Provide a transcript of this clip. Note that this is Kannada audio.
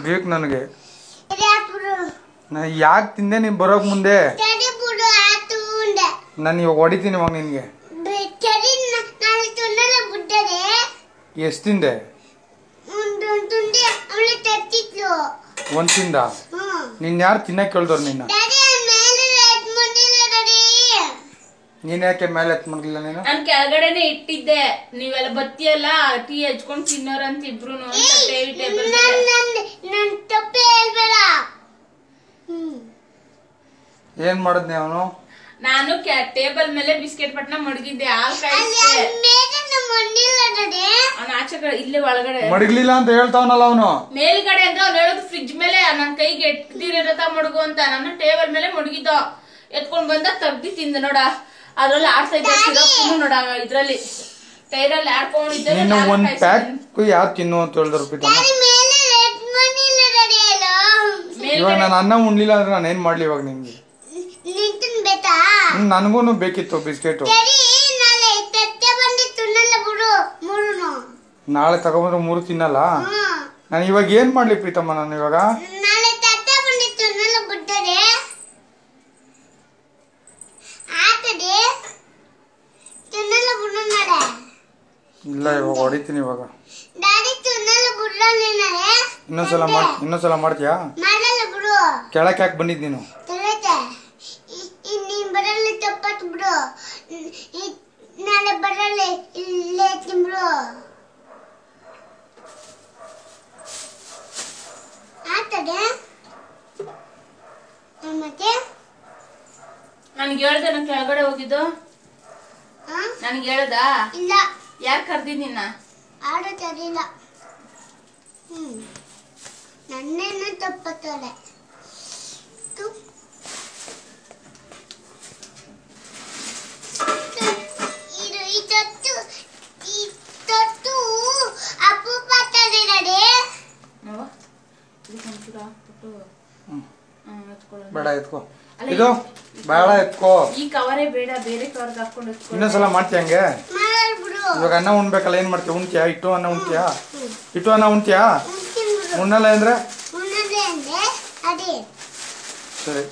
ಬೇಕು ನನಗೆ. ಯಾಕೆ ತಿಂದೆ ನೀನು ಬರೋಕ್ ಮುಂದೆ? ನಾನು ಇವಾಗ ಹೊಡಿತೀನಿ ಇವಾಗ ನಿನ್ಗೆ. ಎಷ್ಟು ತಿಂದೆ? ಒಂದು ತಿಂದ? ನಿನ್ ಯಾರು ತಿನ್ನಕ್ಕೆ ಕೇಳ್ದವ್ರು ನಿನ್ನ? ನೀನ್ ಯಾಕೆ ಮೇಲೆ ಎತ್ ಮಾಡ್ಲಿಲ್ಲ ನೀನು? ನಾನು ಕೆಳಗಡೆನೆ ಇಟ್ಟಿದ್ದೆ, ನೀವೆಲ್ಲ ಬತ್ತಿಯಲ್ಲ ಟೀ ಹಚ್ಕೊಂಡು ತಿನ್ನೋರಂತ ಇಬ್ರು. ಏನ್ ಮಾಡದ್ನಿ ಅವನು? ನಾನು ಟೇಬಲ್ ಮೇಲೆ ಬಿಸ್ಕೆಟ್ ಪಟ್ನ ಮಡಗಿದ್ದೆ. ಆಚೆ ಕಡೆ ಇಲ್ಲೇ ಒಳಗಡೆ ಮಡಗ್ಲಿಲ್ಲ ಅಂತ ಹೇಳ್ತಾವನಲ್ಲ ಅವನು. ಮೇಲ್ಗಡೆ ಅಂದ್ರೆ ಅವ್ನು ಹೇಳೋದು ಫ್ರಿಡ್ಜ್ ಮೇಲೆ ನನ್ ಕೈಗೆ ಎಟ್ದಿರತ ಮಡಗು ಅಂತ. ನಾನು ಟೇಬಲ್ ಮೇಲೆ ಮಡಗಿದ್ದ, ಎತ್ಕೊಂಡ್ ಬಂದ ತಗ್ದಿ ತಿಂದ ನೋಡ. ಅದ್ರಲ್ಲಿ ಆಡ್ತಾ ಇದ್ದ ಸಿರಪ್ ನೋಡ, ಇದ್ರಲ್ಲಿ ಟೈರಲ್ಲಿ ಆಡ್ಕೊಂಡಿದ್ದೆ. ಒಂದ್ ಪ್ಯಾಕ್ ಯಾರು ತಿನ್ನು ಅಂತ ಹೇಳಿದ್ರು. ಇವಾಗ ನಾನು ಅನ್ನ ಉಣ್ಲಿಲ್ಲ ಅಂದ್ರೆ ನಾನು ಏನ್ ಮಾಡ್ಲಿ ಇವಾಗ ನಿಮ್ಗೆ? ನನಗೂ ಬೇಕಿತ್ತು ಬಿಸ್ಕೆಟ್. ನಾಳೆ ತಗೊಂಡ್ರೆ 3 ತಿನ್ನಲ್ಲ. ನಾನು ಇವಾಗ ಏನ್ ಮಾಡ್ಲಿ ಪ್ರೀತಮ್ಮ? ನಾನು ಇವಾಗ ಇಲ್ಲ, ಇವಾಗ ಹೊಡಿತೀನಿ. ಇವಾಗ ಇನ್ನೊಂದ್ಸಲ ಮಾಡ್ತೀಯಾ? ಕೆಳಕ್ಕೆ ಯಾಕೆ ಬಂದಿದ್ ನೀನು? ನನ್ಗೆ ಹೇಳ್ದೆ ನಾನು ಕೆಳಗಡೆ ಹೋಗಿದ್ದು? ನನ್ಗೆ ಹೇಳ್ದ? ಇಲ್ಲ. ಯಾರು ಕರ್ದಿದ್ ನಿನ್ನ? ಆಡೋದಿಲ್ಲ. ನನ್ನೇನು ತಪ್ಪತ್ತೋಳೆ. ಬೇಡ ಎತ್ಕೋ, ಇದು ಬೇಡ ಎತ್ಕೋ. ಈ ಕವರೇ ಬೇಡ, ಬೇರೆ ಕವರ್ಗೆ ಹಾಕೊಂಡು ಎತ್ಕೋ. ಇನ್ನೊಂದ್ಸಲ ಮಾಡ್ತೀಯ ಹಂಗೆ? ಇವಾಗ ಅನ್ನ ಉಣ್ಬೇಕಲ್ಲ, ಏನ್ ಮಾಡ್ತೀಯ? ಉಣ್ತೀಯಾ? ಇಟ್ಟು ಅನ್ನ ಉಣ್ತೀಯಾ? ಇಟ್ಟು ಅನ್ನ ಉಣ್ತೀಯಾ? ಉಣ್ಣಲ್ಲ ಅಂದ್ರೆ ಸರಿ.